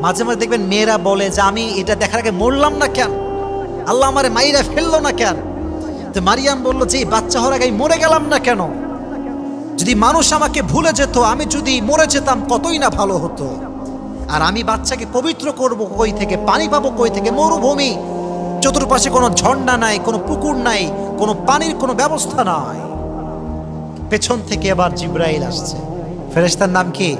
মাঝে মাঝে দেখবেন মেয়েরা বলে যে আমি এটা দেখার আগে মরলাম না কেন, আল্লাহ আমারে মাইরা ফেললো না কেন। তো মারিয়াম বলল যে বাচ্চা হওয়ার আগে মরে গেলাম না কেন, যদি মানুষ আমাকে ভুলে যেত, আমি যদি মরে যেতাম কতই না ভালো হতো। আর আমি বাচ্চাকে পবিত্র করব কই থেকে, পানি পাবো কই থেকে, মরুভূমি, চতুর্পাশে কোনো ঝর্ণা নাই, কোনো পুকুর নাই, কোনো পানির কোনো ব্যবস্থা নাই। পেছন থেকে আবার জিব্রাইল আসছে। ফেরেশতার নাম কি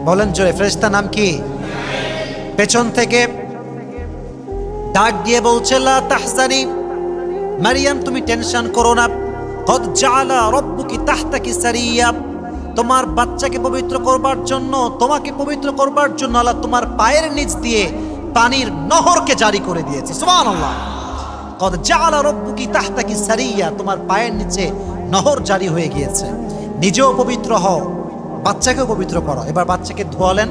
বলেন জোরে, ফেরেশতার নাম কি? পেছন থেকে ডাক দিয়ে বলছে লা তাহজানি, মারিয়াম তুমি টেনশন করো না, কদ জাআলা রাব্বুকি তাহতাকি সারিয়া, তোমার বাচ্চাকে পবিত্র করবার জন্য, তোমাকে পবিত্র করবার জন্য আল্লাহ তোমার পায়ের নিচ দিয়ে পানির নহরকে জারি করে দিয়েছে। সুবহানাল্লাহ। কদ জাআলা রাব্বুকি তাহতাকি সারিয়া, তোমার পায়ের নিচে নহর জারি হয়ে গিয়েছে। নিজেও পবিত্র হও, বাচ্চাকেও পবিত্র করো। এবার বাচ্চাকে ধোয়ালেন,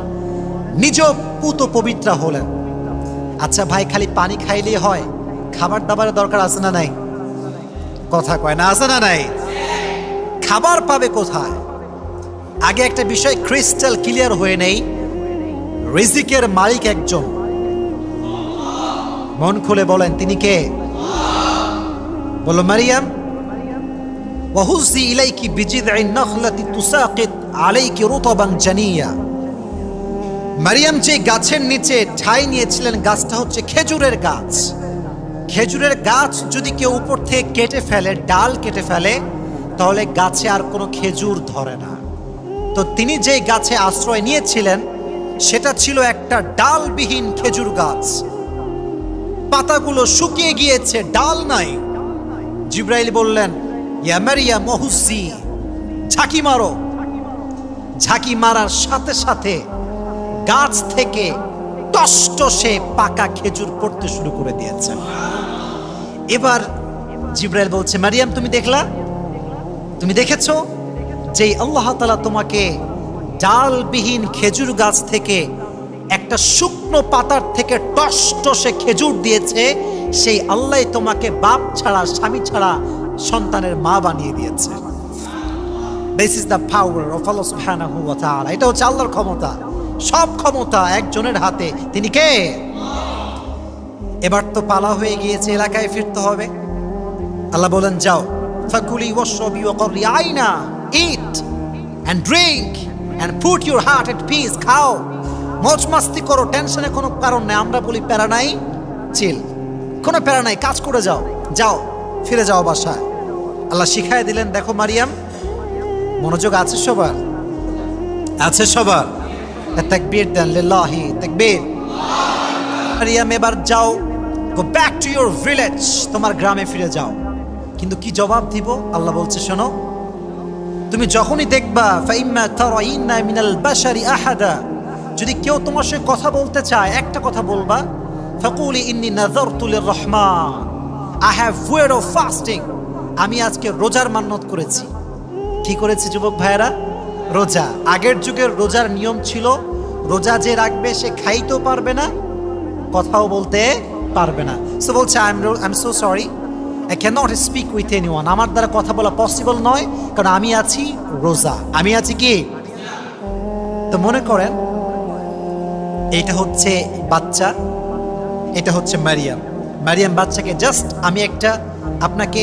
নিজেও পুত পবিত্র হলেন। আচ্ছা ভাই, খালি পানি খাইলেই হয়? খাবার দাবারের দরকার আছে না নাই? কথা কয় না, আছে না নাই? খাবার পাবে কোথায়? আগে একটা বিষয় ক্রিস্টাল ক্লিয়ার হয়ে নেই, রিজিকের মালিক একজন। মন খুলে বলেন তিনি কে? বলো মারিয়াম, ওয়াহুজি ইলাইকি বিজিদঈন নাখলাতি তুসাকিত আলাইকি রুতবান জানিয়া। মারিয়াম যে গাছের নিচে ঠাঁই নিয়েছিলেন, গাছটা হচ্ছে খেজুরের গাছ। খেজুরের গাছ যদি কেউ উপর থেকে কেটে ফেলে, ডাল কেটে ফেলে, তাহলে গাছে আর কোনো খেজুর ধরে না। তো তিনি যে গাছে আশ্রয় নিয়েছিলেন সেটা ছিল একটা ডালবিহীন খেজুর গাছ। পাতাগুলো শুকিয়ে গিয়েছে, ডাল নাই। জিব্রাইল বললেন ইয়া মারিয়াম ওহুজি, ঝাঁকি মারো। ঝাঁকি মারার সাথে সাথে গাছ থেকে টসটসে পাকা খেজুর পড়তে শুরু করে দিয়েছে। এবার জিব্রাইল বলছে মারিয়াম তুমি দেখলা, তুমি দেখেছো যে আল্লাহ তাআলা তোমাকে ডালবিহীন খেজুর গাছ থেকে একটা শুকনো পাতার থেকে টসটসে খেজুর দিয়েছে, সেই আল্লাহ তোমাকে বাপ ছাড়া, স্বামী ছাড়া সন্তানের মা বানিয়ে দিয়েছে। This is the power of Allah সুবহানাহু ওয়া তাআলা। এটা হচ্ছে আল্লাহর ক্ষমতা। সব ক্ষমতা একজনের হাতে, তিনি কে? এবার তো পালা হয়ে গিয়েছে, এলাকায় ফিরতে হবে। আল্লাহ বলেন যাও, ফাকুলি ওয়াশরাবি ওয়াকরি আইনা, eat and drink and put your heart at peace. খাও, মজ মাস্তি করো, টেনশনে কোনো কারণ নেই। আমরা বলি প্যারা নাই, চিল, কোনো প্যারা নাই, কাজ করে যাও, যাও ফিরে যাও বাসায়। আল্লাহ শিখাই দিলেন। দেখো মারিয়াম, মনোযোগ আছে সবার? আছে সবার? তাকবীর দেন, লিল্লাহি তাকবীর। মারিয়াম এবার যাও, go back to your village, তোমার গ্রামে ফিরে যাও। কিন্তু কি জবাব দিব? আল্লাহ বলছে শোনো, তুমি যখনই দেখবা ফাইম্মা তারাইন্না মিনাল বাশারি আহাদা, যদি কেউ তোমার সাথে কথা বলতে চায়, একটা কথা বলবা, ফাকুলি ইন্নী নাযারতু লিররহমান, I have vowed of fasting, আমি আজকে রোজার মান্যত করেছি। কি করেছি যুবক ভাইয়েরা? রোজা। আগের যুগের রোজার নিয়ম ছিল, রোজা যে রাখবে সে খাইতেও পারবে না, কথাও বলতে পারবে না। সো বলছে I am so sorry, I can not speak with anyone, আমার দ্বারা কথা বলা পসিবল নয়, কারণ আমি আছি রোজা, আমি আছি কি। তো মনে করেন এইটা হচ্ছে বাচ্চা, এটা হচ্ছে মারিয়াম। মারিয়াম বাচ্চাকে জাস্ট আমি একটা আপনাকে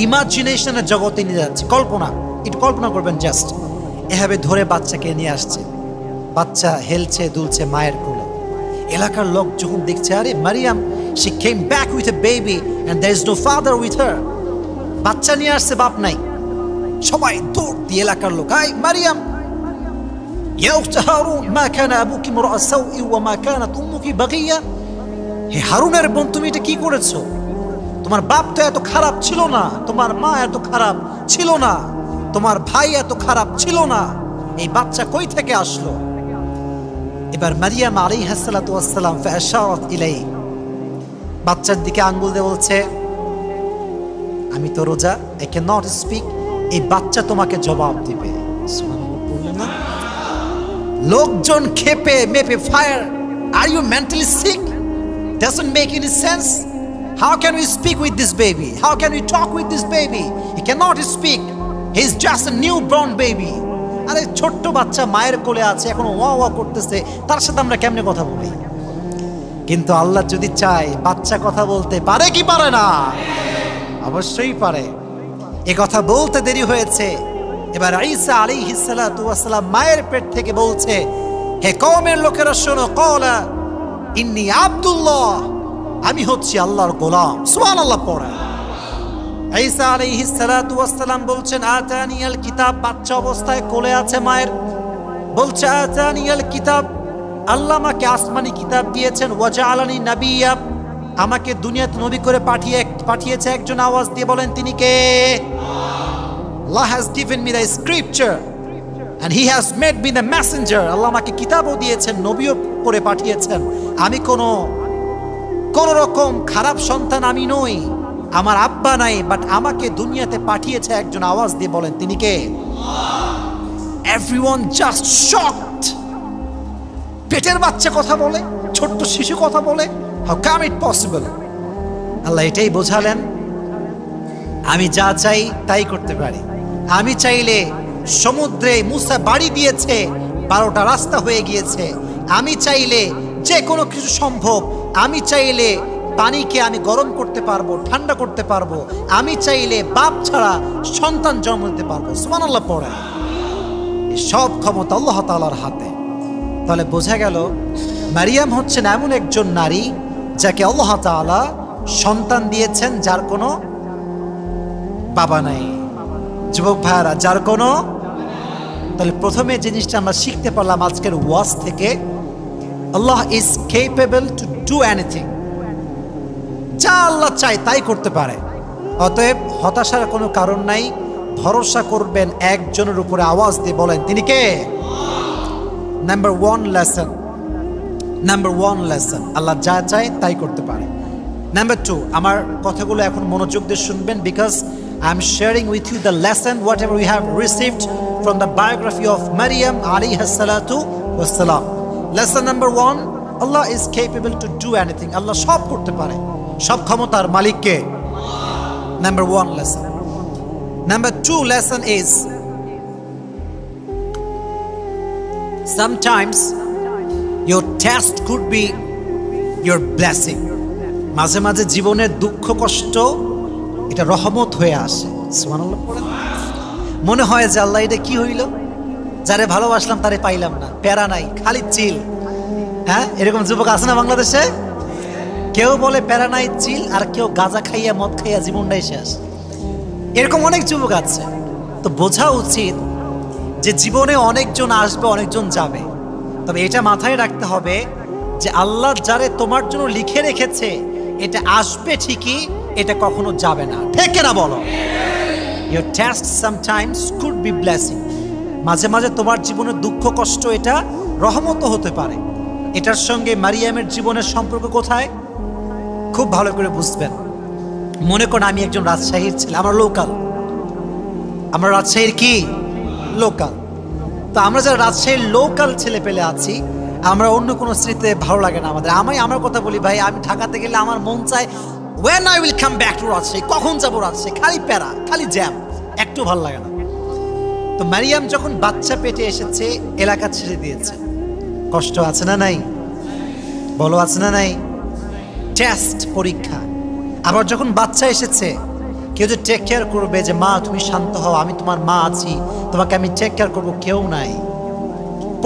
ইমাজিনেশনের জগতে নিয়ে যাচ্ছি, কল্পনা, একটু কল্পনা করবেন, জাস্ট এভাবে ধরে বাচ্চাকে নিয়ে আসছে, বাচ্চা হেলছে দুলছে মায়ের কোলে। এলাকার লোক যখন দেখছে, আরে Mariam, she came back with a baby and there is no father with her, বাচ্চা নিয়ে আসছে, বাপ নাই। সবাই দৌড় দিয়ে এলাকার লোক, আই মারিয়াম, ইয়া উখত হারুন, মা কানা আবুকি মুরআ সাউই ওয়া মা কানাত উম্মুকি বাগিয়া, হে হারুনের বোন তুমি এটা কি করেছো? তোমার বাপ তো এত খারাপ ছিল না, তোমার মা এত খারাপ ছিল না, তোমার ভাই এত খারাপ ছিল না, এই বাচ্চা কই থেকে আসলো? এবার মারিয়াম আলাইহিস সালাতু ওয়াস সালাম ফাআশারাত ইলাই, বাচ্চার দিকে আঙ্গুল দিয়ে বলছে আমি তো রোজা, আই ক্যান নট স্পিক। এই বাচ্চা তোমাকে জবাব দিবে। সুবহানাল্লাহ বললেন না? লোকজন খেপে মেপে fire, are you mentally sick? Doesn't make any sense. How can we speak with this baby? How can we talk with this baby? He cannot speak. He is just a newborn baby. আরে ছোট্ট বাচ্চা মায়ের কোলে আছে, এখন ওয়া ওয়া করতেছে, তার সাথে আমরা কেমনে কথা বলি? কিন্তু আল্লাহ যদি চায়, বাচ্চা কথা বলতে পারে কি পারে না? অবশ্যই পারে। এ কথা বলতে দেরি হয়েছে, এবার ঈসা আলাইহিস সালাতু ওয়াস সালাম মায়ের পেট থেকে বলছে, হে কওমের লোকেরা শোনো, ক্বালা ইন্নী আব্দুল্লাহ, আমি হচ্ছি আল্লাহর গোলাম। সুবহানাল্লাহ পড়ে। ঈসা আলাইহিস সালাতু ওয়াস সালাম বলছেন, আতানিয়াল কিতাব, বাচ্চা অবস্থায় কোলে আছে মায়ের, বলছে আতানিয়াল কিতাব, আল্লাহ আমাকে আসমানি কিতাব দিয়েছেন, ওয়াজআলানি নাবিয়্যা, আমাকে দুনিয়াতে নবী করে পাঠিয়েছে। একজন আওয়াজ দিয়ে বলেন তিনি কে? Allah has given me the scripture and he has made me the messenger. আল্লাহ আমাকে কিতাবও দিয়েছেন, নবীও করে পাঠিয়েছেন। আমি কোন রকম খারাপ সন্তান আমি নই, আমার আব্বা নাই, বাট আমাকে দুনিয়াতে পাঠিয়েছে একজন। আওয়াজ দিয়ে বলেন তিনি কে? Everyone just shocked. পেটের বাচ্চা কথা বলে, ছোট্ট শিশু কথা বলে, how come it possible? আল্লাহ এটাই বোঝালেন, আমি যা চাই তাই করতে পারি। আমি চাইলে সমুদ্রে মুসা বাড়ি দিয়েছে, 12টা রাস্তা হয়ে গিয়েছে। আমি চাইলে যে কোনো কিছু সম্ভব। আমি চাইলে পানিকে আমি গরম করতে পারবো, ঠান্ডা করতে পারবো। আমি চাইলে বাপ ছাড়া সন্তান জন্ম দিতে পারবো। সুবহানাল্লাহ পড়ে। সব ক্ষমতা আল্লাহ তাআলার হাতে। তাহলে বোঝা গেল মারিয়াম হচ্ছেন এমন একজন নারী যাকে আল্লাহ তাআলা সন্তান দিয়েছেন, যার কোনো বাবা নাই। যুবক ভাইরা, যার কোনো, তাহলে প্রথমে জিনিসটা আমরা শিখতে পারলাম আজকের ওয়াজ থেকে, Allah is capable to do anything. যা আল্লাহ চায় তাই করতে পারে। অতএব হতাশার কোনো কারণ নাই, ভরসা করবেন একজনের উপরে। আওয়াজ দিয়ে বলেন তিনি কে? নাম্বার ওয়ান লেসন, আল্লাহ যা চায় তাই করতে পারে। নাম্বার 2, আমার কথাগুলো এখন মনোযোগ দিয়ে শুনবেন, because I am sharing with you the lesson whatever we have received from the biography of Maryam alayha salatu wassalam. Lesson number 1, Allah is capable to do anything. Allah সব করতে পারে, সব ক্ষমতার মালিক কে? Number 1 lesson. Number 2 lesson is, sometimes your test could be your blessing. মাঝে মাঝে জীবনের দুঃখ কষ্ট এটা রহমত হয়ে আসে। সুবহানাল্লাহ পড়েন। মনে হয় যে আল্লাহ এটা কি হইল, যারে ভালোবাসলাম তারে পাইলাম না, প্যারা নাই, খালি চিল। হ্যাঁ, এরকম যুবক আছে না বাংলাদেশে? কেউ বলে প্যারা নাই চিল, আর কেউ গাঁজা খাইয়া মদ খাইয়া জীবনটাই শেষ। এরকম অনেক যুবক আছে। তো বোঝা উচিত যে জীবনে অনেকজন আসবে, অনেকজন যাবে, তবে এটা মাথায় রাখতে হবে যে আল্লাহ যারে তোমার জন্য লিখে রেখেছে এটা আসবে ঠিকই, এটা কখনো যাবে না। ঠিক না বলো? Your test sometimes could be blessing. মাঝে মাঝে তোমার জীবনের দুঃখ কষ্ট এটা রহমতও হতে পারে। এটার সঙ্গে মারিয়ামের জীবনের সম্পর্ক কোথায়? খুব ভালো করে বুঝবেন। মনে করুন আমি একজন রাজশাহীর ছেলে, আমরা লোকাল, আমরা রাজশাহীর কি লোকাল। তো আমরা যারা রাজশাহীর লোকাল ছেলে পেলে আছি, আমরা অন্য কোনো স্মৃতিতে ভালো লাগে না আমাদের। আমার কথা বলি ভাই, আমি ঢাকাতে গেলে আমার মন চায় when I will come back to Rajshahi, কখন যাবো রাজশাহী, খালি প্যারা, খালি জ্যাম, একটু ভালো লাগে না। তো মারিয়াম যখন বাচ্চা পেটে এসেছে, এলাকা ছেড়ে দিয়েছে। কষ্ট আছে না নাই? বলো আছে না নাই? টেস্ট, পরীক্ষা। আবার যখন বাচ্চা এসেছে, কেউ যে টেক কেয়ার করবে যে মা তুমি শান্ত হও, আমি তোমার মা আছি, তোমাকে আমি টেক কেয়ার করবো, কেউ নাই।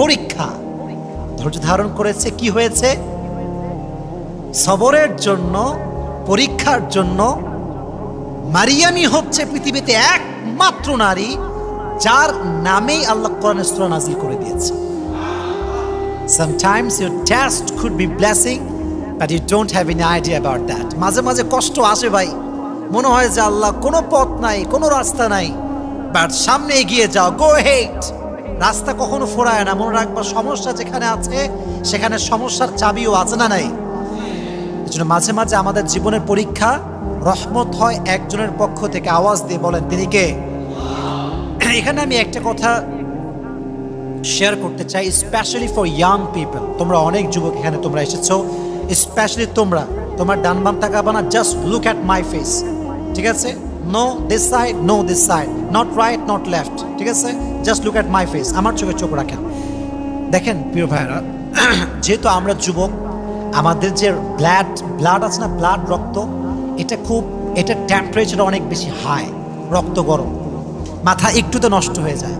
পরীক্ষা। ধৈর্য ধারণ করেছে, কি হয়েছে? সবরের জন্য, পরীক্ষার জন্য। মারিয়ামই হচ্ছে পৃথিবীতে একমাত্র নারী যার নামেই আল্লাহ কোরআনে সূরা নাযিল করে দিয়েছে। Sometimes your test could be blessing, but you don't have any idea about that. মাঝে মাঝে কষ্ট আসে ভাই, মনে হয় যে আল্লাহ কোনো পথ নাই, কোনো রাস্তা নাই, বাট সামনে এগিয়ে যাও, গো হেড। রাস্তা কখনো ফোরায় না। মনে রাখবা, সমস্যা যেখানে আছে সেখানে সমস্যার চাবিও আছে না নাই? এজন্য মাঝে মাঝে আমাদের জীবনের পরীক্ষা রহমত হয় একজনের পক্ষ থেকে। আওয়াজ দিয়ে বলেন তিনি কে? এখানে আমি একটা কথা শেয়ার করতে চাই, স্পেশালি ফর ইয়াং পিপল। তোমরা অনেক যুবক এখানে তোমরা এসেছো, স্পেশালি তোমরা, তোমার ডান বাম তাকাবা না, just look at my face, ঠিক আছে? No this side, no this side, not right, not left, ঠিক আছে? Just look at my face, আমার চোখে চোখ রাখেন। দেখেন প্রিয় ভাইরা, যেহেতু আমরা যুবক, আমাদের যে ব্লাড আছে না, ব্লাড রক্ত, এটা টেম্পারেচার অনেক বেশি হাই, রক্ত গরম, মাথা একটুতে নষ্ট হয়ে যায়।